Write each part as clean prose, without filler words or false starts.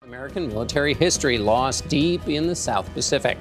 American military history lost deep in the South Pacific.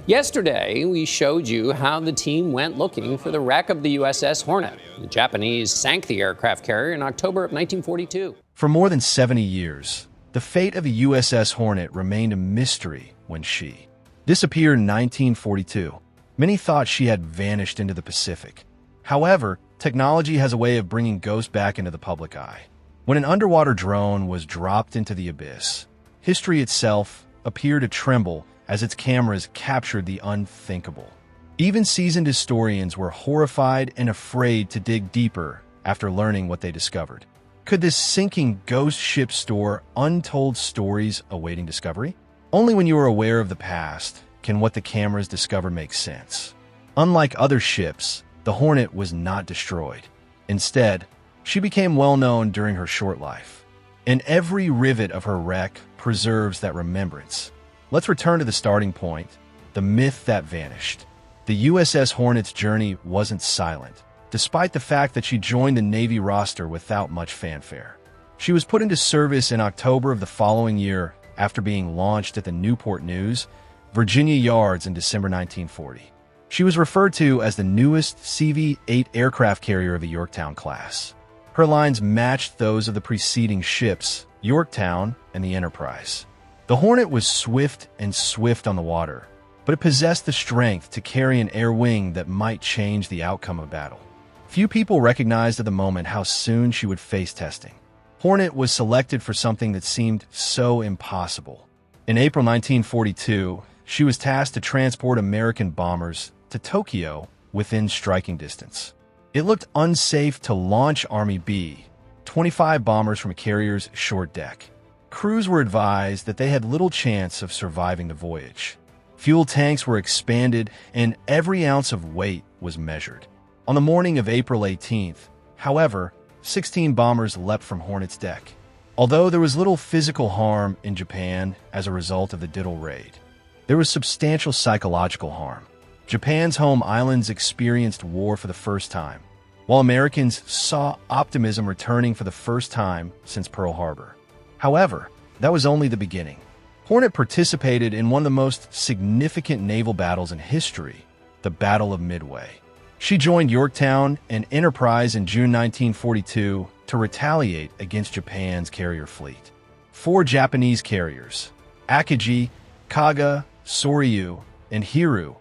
Yesterday, we showed you how the team went looking for the wreck of the USS Hornet. The Japanese sank the aircraft carrier in October of 1942. For more than 70 years, the fate of the USS Hornet remained a mystery when she disappeared in 1942. Many thought she had vanished into the Pacific. However, technology has a way of bringing ghosts back into the public eye. When an underwater drone was dropped into the abyss, history itself appeared to tremble as its cameras captured the unthinkable. Even seasoned historians were horrified and afraid to dig deeper after learning what they discovered. Could this sinking ghost ship store untold stories awaiting discovery? Only when you are aware of the past can what the cameras discover make sense. Unlike other ships, the Hornet was not destroyed. Instead, she became well known during her short life, and every rivet of her wreck preserves that remembrance. Let's return to the starting point, the myth that vanished. The USS Hornet's journey wasn't silent, despite the fact that she joined the Navy roster without much fanfare. She was put into service in October of the following year after being launched at the Newport News, Virginia Yards in December 1940. She was referred to as the newest CV-8 aircraft carrier of the Yorktown class. Her lines matched those of the preceding ships, Yorktown and the Enterprise. The Hornet was swift on the water, but it possessed the strength to carry an air wing that might change the outcome of battle. Few people recognized at the moment how soon she would face testing. Hornet was selected for something that seemed so impossible. In April 1942, she was tasked to transport American bombers to Tokyo within striking distance. It looked unsafe to launch Army B-25 bombers from a carrier's short deck. Crews were advised that they had little chance of surviving the voyage. Fuel tanks were expanded, and every ounce of weight was measured. On the morning of April 18th, however, 16 bombers leapt from Hornet's deck. Although there was little physical harm in Japan as a result of the Doolittle Raid, there was substantial psychological harm. Japan's home islands experienced war for the first time, while Americans saw optimism returning for the first time since Pearl Harbor. However, that was only the beginning. Hornet participated in one of the most significant naval battles in history, the Battle of Midway. She joined Yorktown and Enterprise in June 1942 to retaliate against Japan's carrier fleet. 4 Japanese carriers, Akagi, Kaga, Soryu, and Hiru,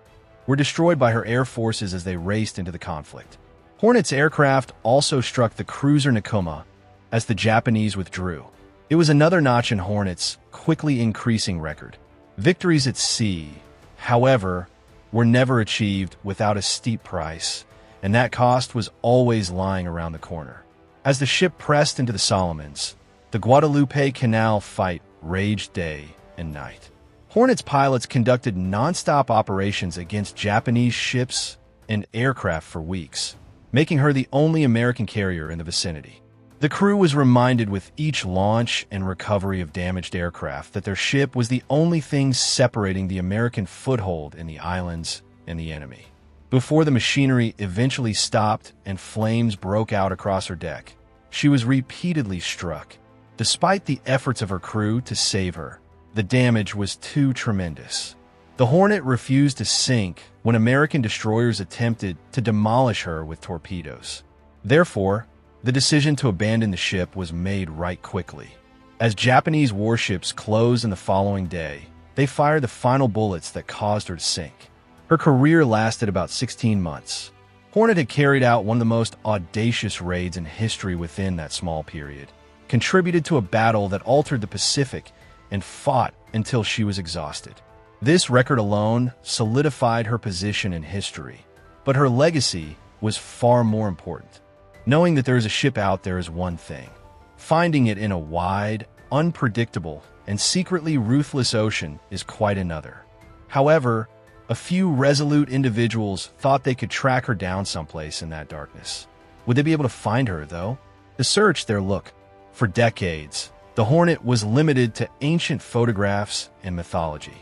were destroyed by her air forces as they raced into the conflict. Hornet's aircraft also struck the cruiser Nakoma as the Japanese withdrew. It was another notch in Hornet's quickly increasing record. Victories at sea, however, were never achieved without a steep price, and that cost was always lying around the corner. As the ship pressed into the Solomons, the Guadalupe Canal fight raged day and night. Hornet's pilots conducted non-stop operations against Japanese ships and aircraft for weeks, making her the only American carrier in the vicinity. The crew was reminded with each launch and recovery of damaged aircraft that their ship was the only thing separating the American foothold in the islands and the enemy. Before the machinery eventually stopped and flames broke out across her deck, she was repeatedly struck. Despite the efforts of her crew to save her, the damage was too tremendous. The Hornet refused to sink when American destroyers attempted to demolish her with torpedoes. Therefore, the decision to abandon the ship was made right quickly. As Japanese warships closed in the following day, they fired the final bullets that caused her to sink. Her career lasted about 16 months. Hornet had carried out one of the most audacious raids in history within that small period, contributed to a battle that altered the Pacific, and fought until she was exhausted. This record alone solidified her position in history, but her legacy was far more important. Knowing that there is a ship out there is one thing. Finding it in a wide, unpredictable, and secretly ruthless ocean is quite another. However, a few resolute individuals thought they could track her down someplace in that darkness. Would they be able to find her, though? To search their look. For decades, the Hornet was limited to ancient photographs and mythology.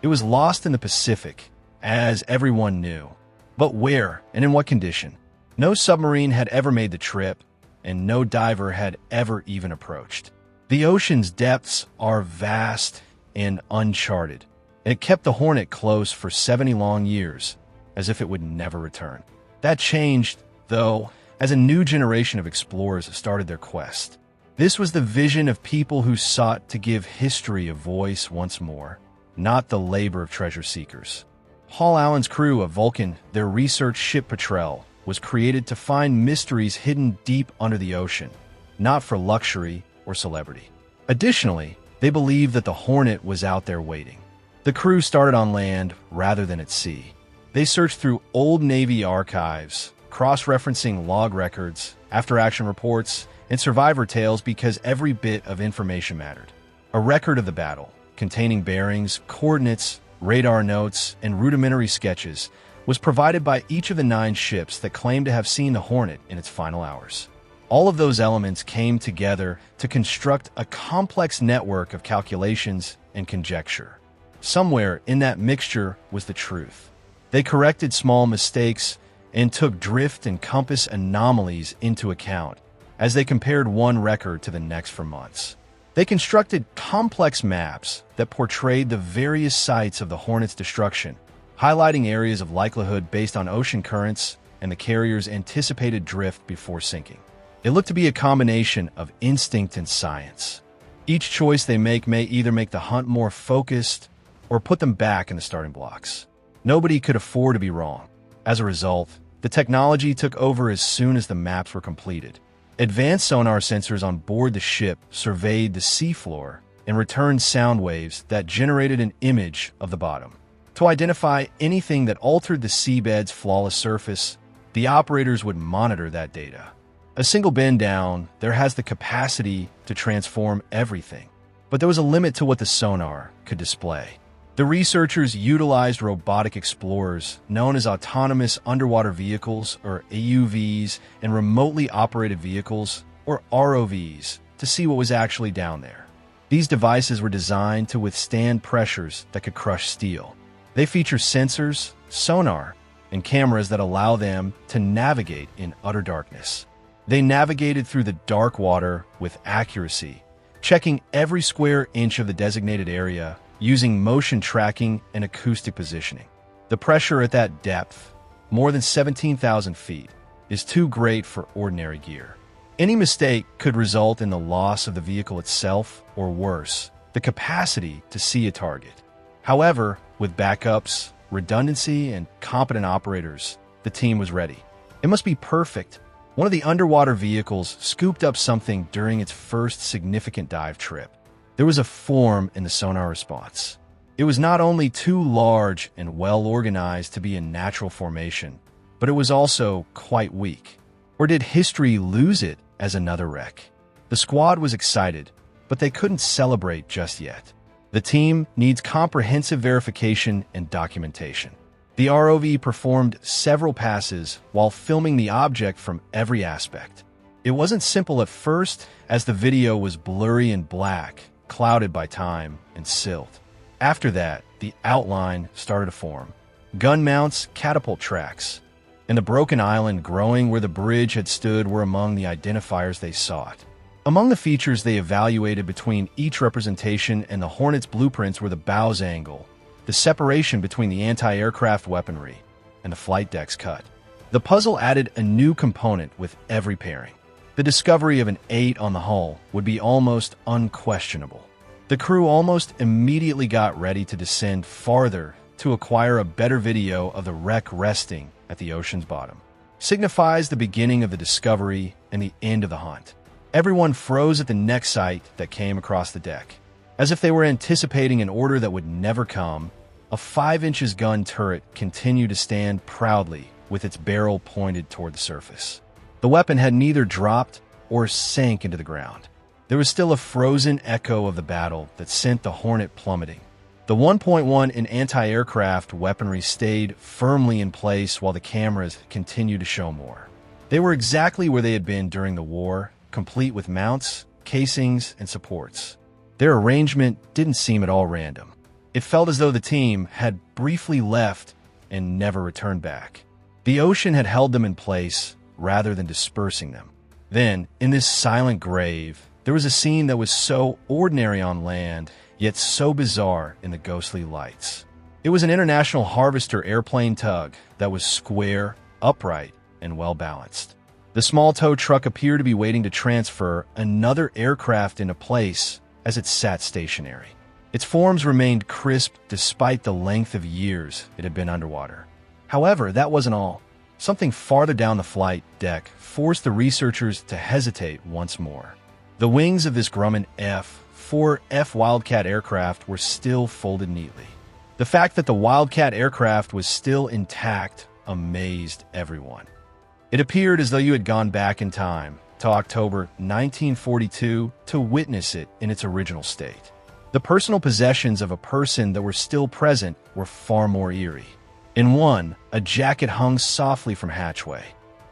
It was lost in the Pacific, as everyone knew. But where and in what condition? No submarine had ever made the trip, and no diver had ever even approached. The ocean's depths are vast and uncharted, and it kept the Hornet close for 70 long years, as if it would never return. That changed, though, as a new generation of explorers started their quest. This was the vision of people who sought to give history a voice once more, not the labor of treasure seekers. Paul Allen's crew of Vulcan, their research ship Petrel, was created to find mysteries hidden deep under the ocean, not for luxury or celebrity. Additionally, they believed that the Hornet was out there waiting. The crew started on land rather than at sea. They searched through old Navy archives, cross-referencing log records, after-action reports, and survivor tales because every bit of information mattered. A record of the battle, containing bearings, coordinates, radar notes, and rudimentary sketches, was provided by each of the 9 ships that claimed to have seen the Hornet in its final hours. All of those elements came together to construct a complex network of calculations and conjecture. Somewhere in that mixture was the truth. They corrected small mistakes and took drift and compass anomalies into account as they compared one record to the next for months. They constructed complex maps that portrayed the various sites of the Hornet's destruction, highlighting areas of likelihood based on ocean currents and the carrier's anticipated drift before sinking. It looked to be a combination of instinct and science. Each choice they make may either make the hunt more focused or put them back in the starting blocks. Nobody could afford to be wrong. As a result, the technology took over as soon as the maps were completed. Advanced sonar sensors on board the ship surveyed the seafloor and returned sound waves that generated an image of the bottom. To identify anything that altered the seabed's flawless surface, the operators would monitor that data. A single bend down there has the capacity to transform everything, but there was a limit to what the sonar could display. The researchers utilized robotic explorers known as autonomous underwater vehicles, or AUVs, and remotely operated vehicles, or ROVs, to see what was actually down there. These devices were designed to withstand pressures that could crush steel. They feature sensors, sonar, and cameras that allow them to navigate in utter darkness. They navigated through the dark water with accuracy, checking every square inch of the designated area using motion tracking and acoustic positioning. The pressure at that depth, more than 17,000 feet, is too great for ordinary gear. Any mistake could result in the loss of the vehicle itself, or worse, the capacity to see a target. However, with backups, redundancy, and competent operators, the team was ready. It must be perfect. One of the underwater vehicles scooped up something during its first significant dive trip. There was a form in the sonar response. It was not only too large and well-organized to be a natural formation, but it was also quite weak. Or did history lose it as another wreck? The squad was excited, but they couldn't celebrate just yet. The team needs comprehensive verification and documentation. The ROV performed several passes while filming the object from every aspect. It wasn't simple at first, as the video was blurry and black, clouded by time and silt. After that, the outline started to form. Gun mounts, catapult tracks, and the broken island growing where the bridge had stood were among the identifiers they sought. Among the features they evaluated between each representation and the Hornet's blueprints were the bow's angle, the separation between the anti-aircraft weaponry, and the flight deck's cut. The puzzle added a new component with every pairing. The discovery of an 8 on the hull would be almost unquestionable. The crew almost immediately got ready to descend farther to acquire a better video of the wreck resting at the ocean's bottom. Signifies the beginning of the discovery and the end of the hunt. Everyone froze at the next sight that came across the deck. As if they were anticipating an order that would never come, a 5-inch gun turret continued to stand proudly with its barrel pointed toward the surface. The weapon had neither dropped or sank into the ground. There was still a frozen echo of the battle that sent the Hornet plummeting. The 1.1 in anti-aircraft weaponry stayed firmly in place while the cameras continued to show more. They were exactly where they had been during the war, complete with mounts, casings, and supports. Their arrangement didn't seem at all random. It felt as though the team had briefly left and never returned back. The ocean had held them in place rather than dispersing them. Then, in this silent grave, There was a scene that was so ordinary on land, yet so bizarre in the ghostly lights. It was an International Harvester airplane tug that was square, upright, and well-balanced. The small tow truck appeared to be waiting to transfer another aircraft into place as it sat stationary. Its forms remained crisp despite the length of years it had been underwater. However, that wasn't all. Something farther down the flight deck forced the researchers to hesitate once more. The wings of this Grumman F-4F Wildcat aircraft were still folded neatly. The fact that the Wildcat aircraft was still intact amazed everyone. It appeared as though you had gone back in time to October 1942 to witness it in its original state. The personal possessions of a person that were still present were far more eerie. In one, a jacket hung softly from hatchway.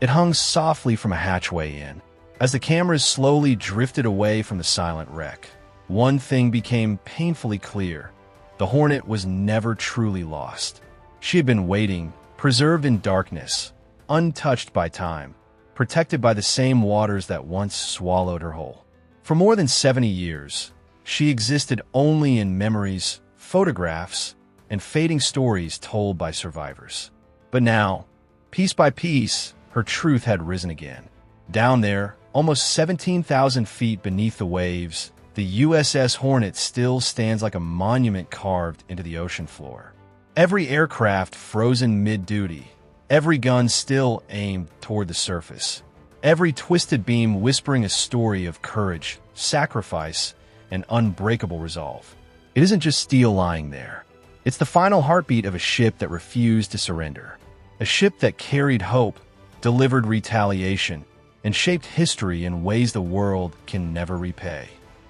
It hung softly from a hatchway in. As the cameras slowly drifted away from the silent wreck, one thing became painfully clear. The Hornet was never truly lost. She had been waiting, preserved in darkness, untouched by time, protected by the same waters that once swallowed her whole. For more than 70 years, she existed only in memories, photographs, and fading stories told by survivors. But now, piece by piece, her truth had risen again. Down there, almost 17,000 feet beneath the waves, the USS Hornet still stands like a monument carved into the ocean floor. Every aircraft frozen mid-duty, every gun still aimed toward the surface, every twisted beam whispering a story of courage, sacrifice, and unbreakable resolve. It isn't just steel lying there. It's the final heartbeat of a ship that refused to surrender. A ship that carried hope, delivered retaliation, and shaped history in ways the world can never repay.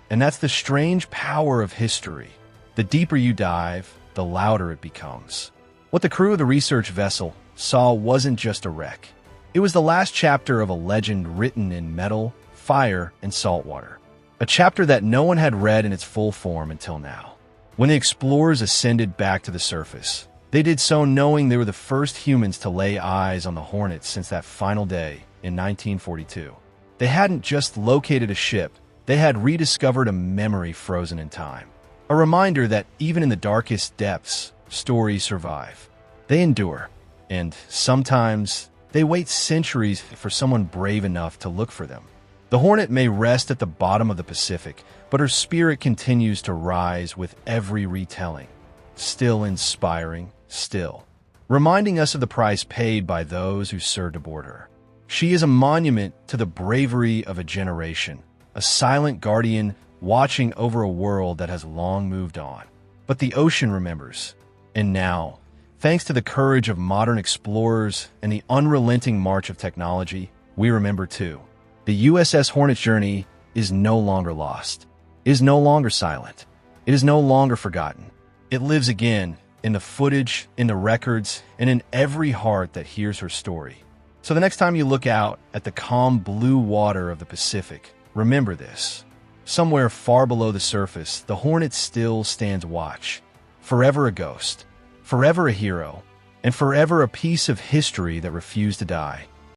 And that's the strange power of history. The deeper you dive, the louder it becomes. What the crew of the research vessel saw wasn't just a wreck. It was the last chapter of a legend written in metal, fire, and salt water. A chapter that no one had read in its full form until now. When the explorers ascended back to the surface, they did so knowing they were the first humans to lay eyes on the Hornet since that final day in 1942. They hadn't just located a ship, they had rediscovered a memory frozen in time. A reminder that even in the darkest depths, stories survive. They endure, and sometimes they wait centuries for someone brave enough to look for them. The Hornet may rest at the bottom of the Pacific, but her spirit continues to rise with every retelling. Still inspiring, still. Reminding us of the price paid by those who served aboard her. She is a monument to the bravery of a generation, a silent guardian watching over a world that has long moved on. But the ocean remembers. And now, thanks to the courage of modern explorers and the unrelenting march of technology, we remember too. The USS Hornet's journey is no longer lost. It is no longer silent. It is no longer forgotten. It lives again in the footage, in the records, and in every heart that hears her story. So the next time you look out at the calm blue water of the Pacific, remember this. Somewhere far below the surface, the Hornet still stands watch. Forever a ghost, forever a hero, and forever a piece of history that refused to die.